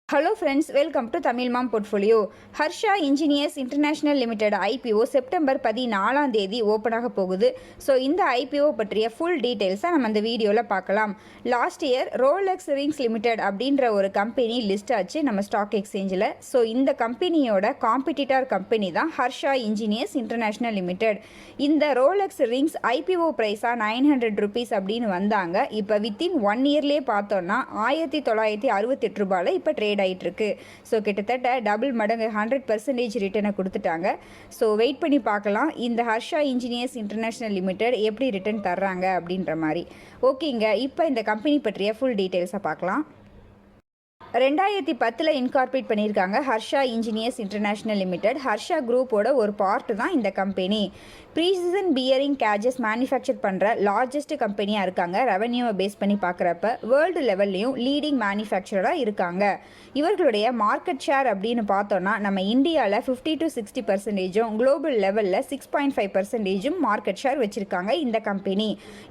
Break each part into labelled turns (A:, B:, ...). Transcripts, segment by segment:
A: Hello friends, welcome to Tamil Mom Portfolio. Harsha Engineers International Limited IPO September 14ஆம் தேதி open ஆக போகுது. So இந்த IPO பற்றிய ஃபுல் டீட்டெயில்ஸை நம்ம இந்த வீடியோவில் பார்க்கலாம். Last year Rolex rings limited அப்படின்ற ஒரு கம்பெனி லிஸ்ட் ஆச்சு நம்ம ஸ்டாக் எக்ஸ்சேஞ்சில். ஸோ இந்த கம்பெனியோட காம்படிட்டர் கம்பெனி தான் ஹர்ஷா இன்ஜினியர்ஸ் இன்டர்நேஷ்னல் லிமிடெட். இந்த ரோலெக்ஸ் ரிங்ஸ் IPO ப்ரைஸாக 900 rupees அப்படின்னு வந்தாங்க. இப்போ வித்தின் 1 இயர்லேயே பார்த்தோன்னா 1968 ரூபாயில் இப்போ ட்ரேட் ஆகிட்டு இருக்கு. ஸோ கிட்டத்தட்ட டபுள் மடங்கு 100% ரிட்டர்னை கொடுத்துட்டாங்க. ஸோ வெயிட் பண்ணி பார்க்கலாம் இந்த ஹர்ஷா இன்ஜினியர்ஸ் இன்டர்நேஷ்னல் லிமிடெட் எப்படி ரிட்டர்ன் தர்றாங்க அப்படின்ற மாதிரி. ஓகேங்க, இப்போ இந்த கம்பெனி பற்றிய ஃபுல் டீட்டெயில்ஸை பார்க்கலாம். 2010 இன்கார்பரேட் பண்ணியிருக்காங்க ஹர்ஷா இன்ஜினியர்ஸ் இன்டர்நேஷ்னல் லிமிடெட். ஹர்ஷா குரூப்போட ஒரு பார்ட் தான் இந்த கம்பெனி. ப்ரீசிஷன் பியரிங் கேஜஸ் மேனுஃபேக்சர் பண்ணுற லார்ஜஸ்ட் கம்பெனியாக இருக்காங்க. ரெவன்யூவை பேஸ் பண்ணி பார்க்குறப்ப வேர்ல்டு லெவல்லையும் லீடிங் மேனுஃபேக்சராக இருக்காங்க. இவர்களுடைய மார்க்கெட் ஷேர் அப்படின்னு பார்த்தோன்னா நம்ம இந்தியாவில் 50 to 60%, குளோபல் லெவலில் 6.5% மார்க்கெட் ஷேர் வச்சுருக்காங்க இந்த கம்பெனி.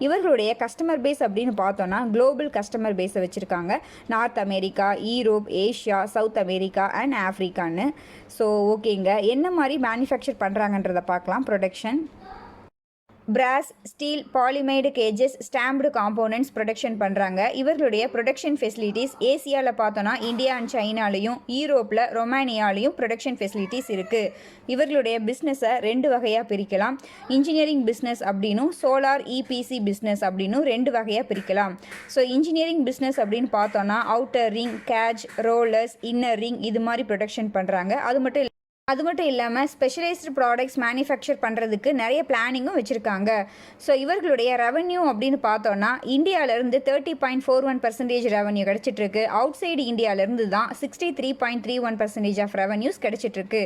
A: இவர்களுடைய கஸ்டமர் பேஸ் அப்படின்னு பார்த்தோன்னா குளோபல் கஸ்டமர் பேஸை வச்சுருக்காங்க. North America, Europe, Asia, South America and ஆஃப்ரிக்கான்னு. ஸோ ஓகேங்க, என்ன மாதிரி மேனுஃபேக்சர் பண்ணுறாங்கன்றதை பார்க்கலாம். Production brass, steel, polyamide cages, stamped components production பண்ணுறாங்க. இவர்களுடைய ப்ரொடக்ஷன் ஃபெசிலிட்டிஸ் ஏசியாவில் பார்த்தோன்னா இந்தியா அண்ட் சைனாலையும் யூரோப்பில் ரொமானியாலையும் ப்ரொடக்ஷன் ஃபெசிலிட்டிஸ் இருக்குது. இவர்களுடைய பிஸ்னஸை 2 வகையாக பிரிக்கலாம். இன்ஜினியரிங் பிஸ்னஸ் அப்படின்னும் சோலார் EPC பிஸ்னஸ் அப்படின்னும் 2 வகையாக பிரிக்கலாம். ஸோ இன்ஜினியரிங் பிஸ்னஸ் அப்படின்னு பார்த்தோன்னா outer ring, cage, rollers, inner ring இது மாதிரி ப்ரொடக்ஷன் பண்ணுறாங்க. அது மட்டும் இல்லாமல் ஸ்பெஷலைஸ்டு ப்ராடக்ட்ஸ் மேனுஃபேக்சர் பண்ணுறதுக்கு நிறைய பிளானிங்கும் வச்சுருக்காங்க. ஸோ இவர்களுடைய ரெவன்யூ அப்படின்னு பார்த்தோன்னா இந்தியாவிலேருந்து 30.41% ரெவன்யூ கிடச்சிட்ருக்கு. அவுட் சைடு இந்தியாவிலேருந்து தான் 63.31% ஆஃப் ரெவன்யூஸ் கிடச்சிட்ருக்கு.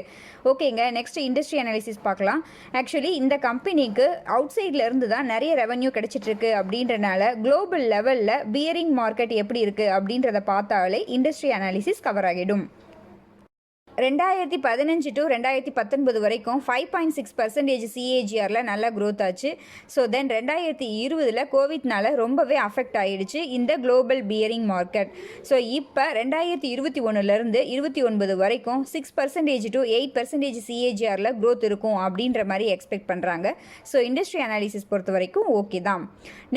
A: ஓகேங்க, நெக்ஸ்ட் இண்டஸ்ட்ரி அனாலிசிஸ் பார்க்கலாம். ஆக்சுவலி இந்த கம்பெனிக்கு அவுட் சைட்லேருந்து தான் நிறைய ரெவன்யூ கிடச்சிட்ருக்கு. அப்படின்றனால குளோபல் லெவலில் பியரிங் மார்க்கெட் எப்படி இருக்குது அப்படின்றத பார்த்தாலே இண்டஸ்ட்ரி அனாலிசிஸ் கவர் ஆகிடும். 2015 to 2019 வரைக்கும் 5.6% CAGRல நல்லா க்ரோத் ஆச்சு. ஸோ தென் 2020 கோவிட்னால ரொம்பவே அஃபெக்ட் ஆகிடுச்சு இந்த குளோபல் பியரிங் மார்க்கெட். ஸோ இப்போ 2021 29 வரைக்கும் 6% to 8% CAGRல க்ரோத் இருக்கும் அப்படின்ற மாதிரி எக்ஸ்பெக்ட் பண்ணுறாங்க. ஸோ இண்டஸ்ட்ரி அனாலிசிஸ் பொறுத்த வரைக்கும் ஓகே தான்.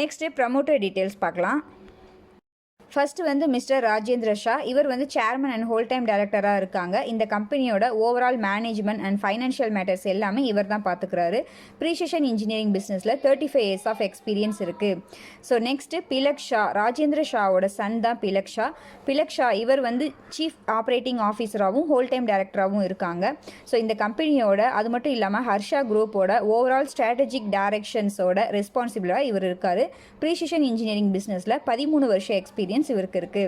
A: நெக்ஸ்ட்டு ப்ரமோட்டர் டீட்டெயில்ஸ் பார்க்கலாம். First mister Rajendra Shah. இவர் சேர்மன் அண்ட் ஹோல் டைம் டைரக்டராக இருக்காங்க. இந்த கம்பெனியோட overall management and financial matters எல்லாமே இவர் தான் பார்த்துக்கிறாரு. ப்ரீசிஷன் இன்ஜினியரிங் பிஸ்னஸில் 35 years ஆஃப் எக்ஸ்பீரியன்ஸ் இருக்குது. So next Pilak Shah. ராஜேந்திர ஷாவோட சன் தான் பிலக் ஷா. பிலக் ஷா இவர் சீஃப் ஆப்ரேட்டிங் ஆஃபீஸராகவும் ஹோல் டைம் டைரக்டராகவும் இருக்காங்க. ஸோ இந்த கம்பெனியோட அது மட்டும் இல்லாமல் ஹர்ஷா குரூப்போட ஓவரால் ஸ்ட்ராட்டஜிக் டைரக்ஷன்ஸோட ரெஸ்பான்சிபிளாக இவர் இருக்கார். ப்ரீசிஷன் இன்ஜினியரிங் பிஸ்னஸில் 13 வருஷம் எக்ஸ்பீரியன்ஸ் இவருக்கு இருக்கு.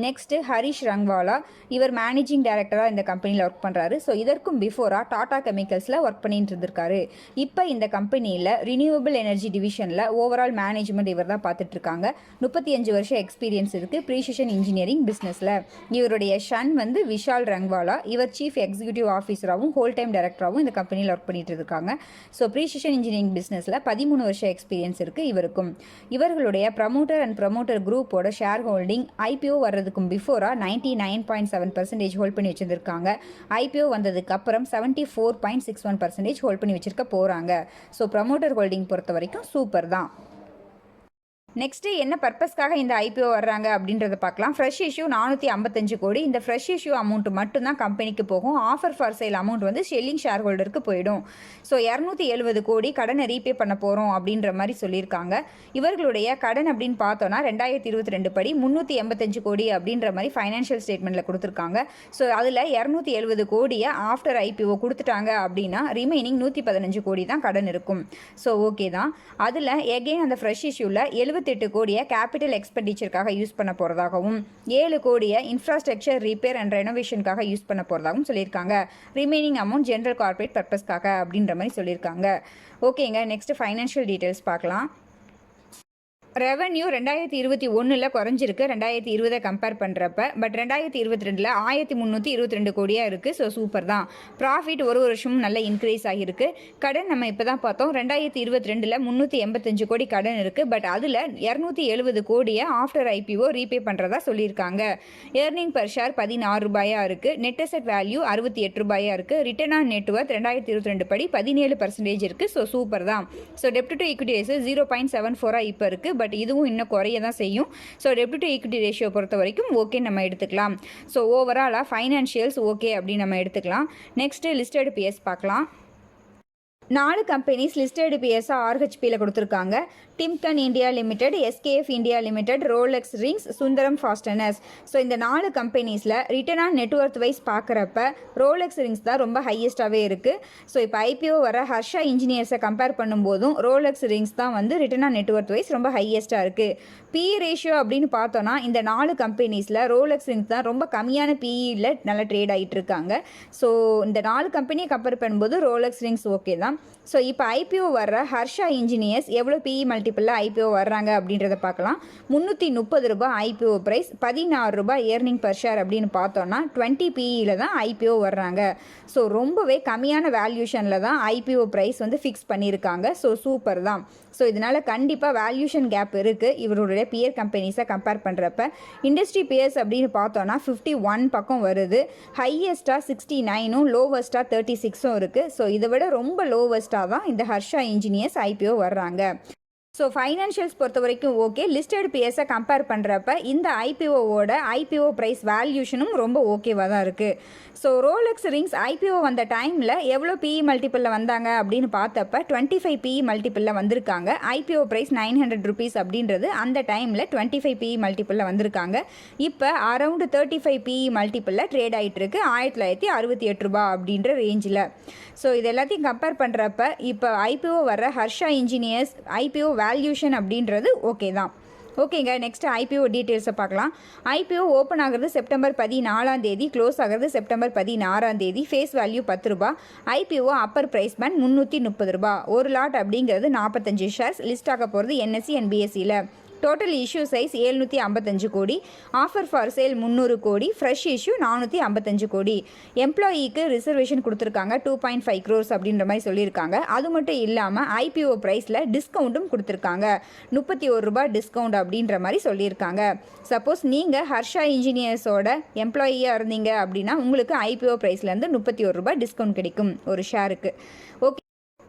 A: நெக்ஸ்ட் ஹரிஷ் ரங்வாலா. இவர் மேனேஜிங் டைரக்டராக இந்த கம்பெனியில் ஒர்க் பண்ணுறாரு. ஸோ இதற்கும் பிஃபோராக டாடா கெமிக்கல்ஸில் ஒர்க் பண்ணிட்டு இருந்திருக்காரு. இப்போ இந்த கம்பெனியில் ரினியூவபிள் எனர்ஜி டிவிஷனில் ஓவரால் மேனேஜ்மெண்ட் இவர் தான் பார்த்துட்ருக்காங்க. 35 வருஷம் எக்ஸ்பீரியன்ஸ் இருக்குது ப்ரீசிஷன் இன்ஜினியரிங் பிஸ்னஸில். இவருடைய சன் விஷால் ரங்வாலா. இவர் சீஃப் எக்ஸிக்யூட்டிவ் ஆஃபீஸராகவும் ஹோல் டைம் டைரக்டராகவும் இந்த கம்பெனியில் ஒர்க் பண்ணிட்டு இருக்காங்க. ஸோ ப்ரீசிஷன் இன்ஜினியரிங் பிஸ்னஸில் 13 வருஷம் எக்ஸ்பீரியன்ஸ் இருக்குது இவருக்கும். இவர்களுடைய ப்ரமோட்டர் அண்ட் ப்ரமோட்டர் குரூப்போட ஷேர் ஹோல்டிங் IPO வர்றதுக்கும் பிஃபோராக 99.7% ஹோல்ட் பண்ணி வச்சுருக்காங்க. IPO வந்ததுக்கு அப்புறம் 74.61% ஹோல்ட் பண்ணி வச்சுருக்க போகிறாங்க. ஸோ ப்ரமோட்டர் ஹோல்டிங் பொறுத்த வரைக்கும் சூப்பர் தான். நெக்ஸ்ட்டு என்ன பர்பஸ்க்காக இந்த IPO வர்றாங்க அப்படின்றத பார்க்கலாம். ஃப்ரெஷ் இஷ்யூ 455 கோடி. இந்த ஃப்ரெஷ் இஷ்யூ அமௌண்ட் மட்டும்தான் கம்பெனிக்கு போகும். Offer for sale amount selling share ஹோல்டருக்கு போயிடும். ஸோ 270 கோடி கடனை ரீபே பண்ண போகிறோம் அப்படின்ற மாதிரி சொல்லியிருக்காங்க. இவர்களுடைய கடன் அப்படின்னு பார்த்தோன்னா 2022 படி 385 கோடி அப்படின்ற மாதிரி ஃபைனான்ஷியல் ஸ்டேட்மெண்ட்டில் கொடுத்துருக்காங்க. ஸோ அதில் 270 கோடியை ஆஃப்டர் IPO கொடுத்துட்டாங்க அப்படின்னா ரிமைனிங் 115 கோடி தான் கடன் இருக்கும். ஸோ ஓகே தான். அதில் எகெயின் அந்த ஃப்ரெஷ் இஷ்யூவில் 78 கோடியை கேபிட்டல் எக்ஸ்பெண்டிச்சருக்காக யூஸ் பண்ண போகிறதாகவும் 7 கோடியை இன்ஃப்ராஸ்ட்ரக்சர் ரிப்பேர் அண்ட் ரெனோவேஷனுக்காக யூஸ் பண்ண போகிறதாகவும் சொல்லியிருக்காங்க. ரிமைனிங் அமௌண்ட் ஜென்ரல் கார்பரேட் பர்பஸ்க்காக அப்படின்ற மாதிரி சொல்லியிருக்காங்க. ஓகேங்க, நெக்ஸ்ட் ஃபைனான்ஷியல் டீட்டெயில்ஸ் பார்க்கலாம். ரெவன்யூ 2021 குறைஞ்சிருக்கு 2020 கம்பேர் பண்ணுறப்ப. பட் 2022 1322 கோடியாக இருக்குது. ஸோ சூப்பர் தான். ப்ராஃபிட் ஒரு வருஷமும் நல்ல இன்க்ரீஸ் ஆகியிருக்கு. கடன் நம்ம இப்போ தான் பார்த்தோம். 2022 385 கோடி கடன் இருக்குது. பட் அதில் 270 கோடியை ஆஃப்டர் ஐபிஓ ரீபே பண்ணுறதா சொல்லியிருக்காங்க. ஏர்னிங் பர் ஷேர் 16 ரூபாயாக இருக்குது. நெட் அசெட் வேல்யூ 68 ரூபாயாக இருக்குது. ரிட்டர்ன் ஆன் நெட்வொர்த் 2022 படி 17% இருக்குது. ஸோ சூப்பர் தான். So dept to equity ratio 0.74 இப்போ இருக்குது. பட் இதுவும் இன்னும் குறைய தான் செய்யும். So dept to equity ratio பொறுத்த வரைக்கும் ஓகே நம்ம எடுத்துக்கலாம். ஸோ ஓவராலாக ஃபைனான்ஷியல்ஸ் ஓகே அப்படின்னு நம்ம எடுத்துக்கலாம். நெக்ஸ்ட்டு லிஸ்டட் பிஎஸ் பார்க்கலாம். 4 கம்பெனிஸ் லிஸ்டட் பிஎஸ்ஸாக ஆர்ஹெச்பியில் கொடுத்துருக்காங்க. Timken India Limited, SKF India Limited, Rolex Rings, Sundaram Fasteners. So இந்த 4 கம்பெனிஸில் ரிட்டர்ன் ஆன் நெட்வொர்த் வைஸ் பார்க்குறப்ப ரோலெக்ஸ் ரிங்ஸ் தான் ரொம்ப ஹையஸ்ட்டாகவே இருக்குது. ஸோ இப்போ ஐபிஓ வர ஹர்ஷா இன்ஜினியர்ஸை கம்பேர் பண்ணும்போதும் ரோலெக்ஸ் ரிங்ஸ் தான் வந்து ரிட்டர்ன் ஆன் நெட்வொர்த் வைஸ் ரொம்ப ஹையஸ்ட்டாக இருக்குது. பிஇ ரேஷியோ அப்படின்னு பார்த்தோன்னா இந்த 4 கம்பெனிஸில் ரோலெக்ஸ் ரிங்ஸ் தான் ரொம்ப கம்மியான பிஇயில் நல்லா ட்ரேட் ஆகிட்டு இருக்காங்க. ஸோ இந்த 4 கம்பெனியை கம்பேர் பண்ணும்போது ரோலெக்ஸ் ரிங்ஸ் ஓகே தான். ஸோ இப்போ ஐபிஓ வர்ற ஹர்ஷா இன்ஜினியர்ஸ் எவ்வளோ பிஇ மல்டிப்பிளில் ஐபிஓ வர்றாங்க அப்படின்றத பார்க்கலாம். 330 ரூபாய் ஐபிஓ ப்ரைஸ், 16 ரூபாய் ஏர்னிங் பர் ஷேர் அப்படின்னு பார்த்தோன்னா 20 பிஇயில் தான் ஐபிஓ வர்றாங்க. ஸோ ரொம்பவே கம்மியான வேல்யூஷனில் தான் ஐபிஓ ப்ரைஸ் வந்து ஃபிக்ஸ் பண்ணியிருக்காங்க. ஸோ சூப்பர் தான். ஸோ இதனால் கண்டிப்பாக வேல்யூஷன் கேப் இருக்குது இவருடைய பியர் கம்பெனிஸை கம்பேர் பண்ணுறப்ப. இண்டஸ்ட்ரி பியர்ஸ் அப்படின்னு பார்த்தோன்னா 51 பக்கம் வருது. ஹையஸ்ட்டாக 69ம் லோவஸ்ட்டாக 36ம் இருக்குது. ஸோ இதை விட ரொம்ப லோவஸ்ட்டாக தான் இந்த ஹர்ஷா இன்ஜினியர்ஸ் ஐபிஓ வர்றாங்க. ஸோ ஃபைனான்ஷியல்ஸ் பொறுத்த வரைக்கும் ஓகே. லிஸ்டட் பிஎஸ்ஸை கம்பேர் பண்ணுறப்ப இந்த ஐபிஓவோட ஐபிஓ ப்ரைஸ் வேல்யூஷனும் ரொம்ப ஓகேவாக தான் இருக்குது. ஸோ ரோலெக்ஸ் ரிங்ஸ் ஐபிஓ வந்த டைமில் எவ்வளோ பிஇ மல்டிப்பிளில் வந்தாங்க அப்படின்னு பார்த்தப்ப 25 பிஇ மல்டிப்பிளில் வந்திருக்காங்க. ஐபிஓ ப்ரைஸ் 900 ருபீஸ் அப்படின்றது அந்த டைமில் 25 பிஇ மல்டிப்பிளில் வந்திருக்காங்க. இப்போ அரௌண்டு 35 பிஇ மல்டிப்பிளில் ட்ரேட் ஆகிட்டு இருக்கு 1968 ரூபா அப்படின்ற ரேஞ்சில். ஸோ இது எல்லாத்தையும் கம்பேர் பண்ணுறப்ப இப்போ ஐபிஓ வர்ற ஹர்ஷா இன்ஜினியர்ஸ் ஐபிஓ வேல்யூஷன் அப்படின்றது ஓகே தான். ஓகேங்க, நெக்ஸ்ட் ஐபிஓ டீட்டெயில்ஸை பார்க்கலாம். ஐபிஓ ஓப்பன் ஆகிறது செப்டம்பர் 14 க்ளோஸ் ஆகிறது செப்டம்பர் 16 ஃபேஸ் வேல்யூ 10 ரூபா. ஐபிஓ அப்பர் ப்ரைஸ் பேண்ட் 330 ரூபா. ஒரு லாட் அப்படிங்கிறது 45 ஷேர்ஸ். லிஸ்ட் ஆக போகிறது என்எஸ்சி அண்ட் பிஎஸ்சியில். டோட்டல் இஷ்யூ சைஸ் 755 கோடி. ஆஃபர் ஃபார் சேல் 300 கோடி. ஃப்ரெஷ் இஷ்யூ 455 கோடி. எம்ப்ளாயிக்கு ரிசர்வேஷன் கொடுத்துருக்காங்க 2.5 crores அப்படின்ற மாதிரி சொல்லியிருக்காங்க. அது மட்டும் இல்லாமல் ஐபிஓ ப்ரைஸில் டிஸ்கவுண்ட்டும் கொடுத்துருக்காங்க. 31 ரூபாய் டிஸ்கவுண்ட் அப்படின்ற மாதிரி சொல்லியிருக்காங்க. சப்போஸ் நீங்கள் ஹர்ஷா இன்ஜினியர்ஸோட எம்ப்ளாயியாக இருந்தீங்க அப்படின்னா உங்களுக்கு ஐபிஓ ப்ரைஸ்லேருந்து 31 ரூபாய் டிஸ்கவுண்ட் கிடைக்கும் ஒரு ஷேருக்கு. Okay,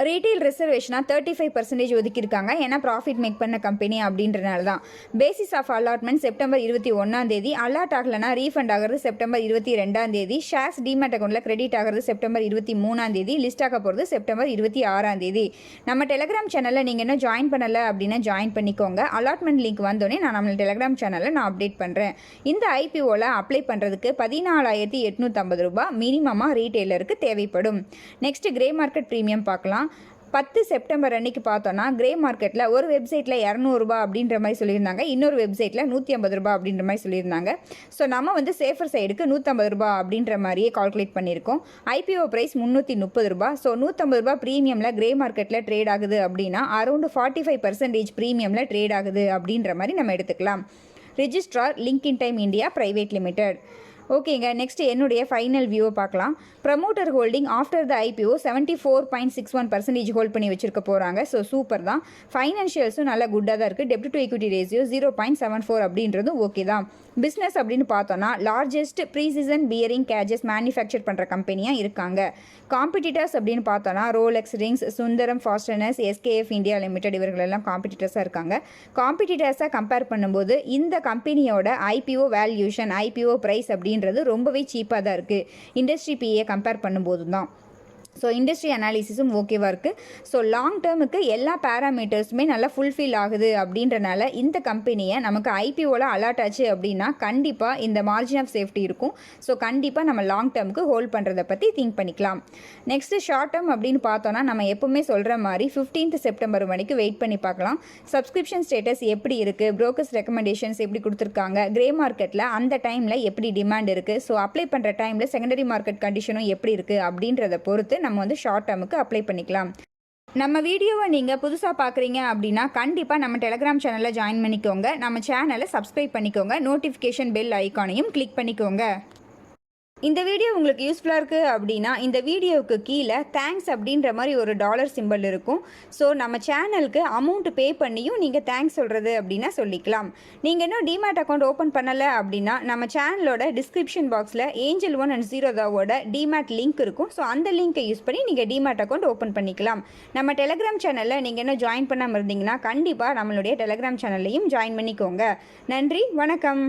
A: retail ரிசர்வேஷனாக 35% ஒதுக்கியிருக்காங்க. ஏன்னா ப்ராஃபிட் மேக் பண்ண கம்பெனி அப்படின்றனால தான். Basis of allotment September 21 allot ஆகலைன்னா ரீஃபண்ட் ஆகிறது செப்டம்பர் 22 ஷேர்ஸ் டிமேட் அக்கௌண்ட்டில் கிரெடிட் ஆகிறது செப்டம்பர் 23 லிஸ்ட் ஆக போகிறது செப்டம்பர் 26 நம்ம டெலிகிராம் சேனலில் நீங்கள் இன்னும் ஜாயின் பண்ணலை அப்படின்னா ஜாயின் பண்ணிக்கோங்க. அலாட்மெண்ட் லிங்க் வந்தோடனே நான் நம்ம டெலிகிராம் சேனலில் நான் அப்டேட் பண்ணுறேன். இந்த ஐபிஓவில் அப்ளை பண்ணுறதுக்கு 14,850 ரூபாய் மினிமமாக ரீட்டெயிலருக்கு தேவைப்படும். நெக்ஸ்ட் கிரே மார்க்கெட் ப்ரீமியம் பார்க்கலாம். 10 செப்டம்பர் அன்னைக்கு பார்த்தோன்னா கிரே மார்க்கெட்டில் ஒரு வெப்சைட்டில் 200 ரூபா அப்படின்ற மாதிரி சொல்லியிருந்தாங்க. இன்னொரு வெப்சைட்டில் 150 ரூபா அப்படின்ற மாதிரி சொல்லியிருந்தாங்க. ஸோ நம்ம வந்து சேஃபர் சைடுக்கு 150 ரூபா அப்படின்ற மாதிரியே கால்குலேட் பண்ணியிருக்கோம். ஐபிஓ ப்ரைஸ் 330 ரூபா. ஸோ 150 ரூபா ப்ரீமியமில் கிரே மார்க்கெட்டில் ட்ரேட் ஆகுது அப்படின்னா அரௌண்டு 45% ப்ரீமியமில் ட்ரேட் ஆகுது அப்படின்ற மாதிரி நம்ம எடுத்துக்கலாம். Registrar link time India private limited. ஓகேங்க, நெக்ஸ்ட் என்னுடைய ஃபைனல் வியூவை பார்க்கலாம். Promoter holding after the IPO 74.61% hold பண்ணி வச்சிருக்க போகிறாங்க. ஸோ சூப்பர் தான். ஃபைனான்ஷியல்ஸும் நல்லா குட்டாக தான் இருக்குது. டெப்ட் டு ஈக்விட்டி ரேஷியோ 0.74 அப்படின்றதும் ஓகே தான். பிஸ்னஸ் அப்படின்னு பார்த்தோன்னா largest precision bearing cages manufacture பண்ணுற கம்பெனியாக இருக்காங்க. காம்படிட்டர்ஸ் அப்படின்னு பார்த்தோன்னா Rolex Rings, Sundaram Fasteners, SKF India Limited இவர்களெல்லாம் காம்படிட்டர்ஸாக இருக்காங்க. காம்படிட்டர்ஸாக கம்பேர் பண்ணும்போது இந்த கம்பெனியோட ஐபிஓ வேல்யூஷன் ஐபிஓ ப்ரைஸ் அப்படின்றது ரொம்பவே சீப்பாக தான் இருக்குது இண்டஸ்ட்ரி பிஏ கம்பேர் பண்ணும்போது தான். ஸோ இண்டஸ்ட்ரி அனாலிசிஸும் ஓகேவாக இருக்குது. ஸோ லாங் டேர்முக்கு எல்லா பேராமீட்டர்ஸுமே நல்லா ஃபுல்ஃபில் ஆகுது அப்படின்றனால இந்த கம்பெனியை நமக்கு ஐபிஓவில் அலாட் ஆச்சு அப்படின்னா கண்டிப்பாக இந்த மார்ஜின் ஆஃப் சேஃப்டி இருக்கும். ஸோ கண்டிப்பாக நம்ம லாங் டேர்முக்கு ஹோல்ட் பண்ணுறதை பற்றி திங்க் பண்ணிக்கலாம். நெக்ஸ்ட்டு ஷார்ட் டேர்ம் அப்படின்னு பார்த்தோன்னா நம்ம எப்போவுமே சொல்கிற மாதிரி 15th செப்டம்பர் வரைக்கும் வெயிட் பண்ணி பார்க்கலாம். சப்ஸ்கிரிப்ஷன் ஸ்டேட்டஸ் எப்படி இருக்குது, ப்ரோக்கர்ஸ் ரெக்கமெண்டேஷன்ஸ் எப்படி கொடுத்துருக்காங்க, கிரே மார்க்கெட்டில் அந்த டைமில் எப்படி டிமாண்ட் இருக்குது, ஸோ அப்ளை பண்ணுற டைமில் செகண்டரி மார்க்கெட் கண்டிஷனும் எப்படி இருக்குது அப்படின்றத பொறுத்து நம்ம வந்து ஷார்ட் டேர்முக்கு அப்ளை பண்ணிக்கலாம். நம்ம வீடியோவை நீங்கள் புதுசாக பார்க்குறீங்க அப்படின்னா கண்டிப்பாக நம்ம டெலிகிராம் சேனலில் ஜாயின் பண்ணிக்கோங்க. நம்ம சேனலை சப்ஸ்கிரைப் பண்ணிக்கோங்க. நோட்டிஃபிகேஷன் பெல் ஐக்கானையும் கிளிக் பண்ணிக்கோங்க. இந்த வீடியோ உங்களுக்கு யூஸ்ஃபுல்லாக இருக்குது அப்படின்னா இந்த வீடியோவுக்கு கீழே தேங்க்ஸ் அப்படின்ற மாதிரி ஒரு டாலர் சிம்பிள் இருக்கும். ஸோ நம்ம சேனலுக்கு அமௌண்ட் பே பண்ணியும் நீங்கள் தேங்க்ஸ் சொல்கிறது அப்படின்னா சொல்லிக்கலாம். நீங்கள் இன்னும் டிமேட் அக்கௌண்ட் ஓப்பன் பண்ணலை அப்படின்னா நம்ம சேனலோட டிஸ்கிரிப்ஷன் பாக்ஸில் ஏஞ்சல் 1 அண்ட் ஜீரோதாவோட டிமேட் லிங்க் இருக்கும். ஸோ அந்த லிங்க்கை யூஸ் பண்ணி நீங்கள் டிமேட் அக்கௌண்ட் ஓப்பன் பண்ணிக்கலாம். நம்ம டெலிகிராம் சேனலில் நீங்கள் இன்னும் ஜாயின் பண்ணாமல் இருந்தீங்கன்னா கண்டிப்பாக நம்மளுடைய டெலிகிராம் சேனல்லையும் ஜாயின் பண்ணிக்கோங்க. நன்றி, வணக்கம்.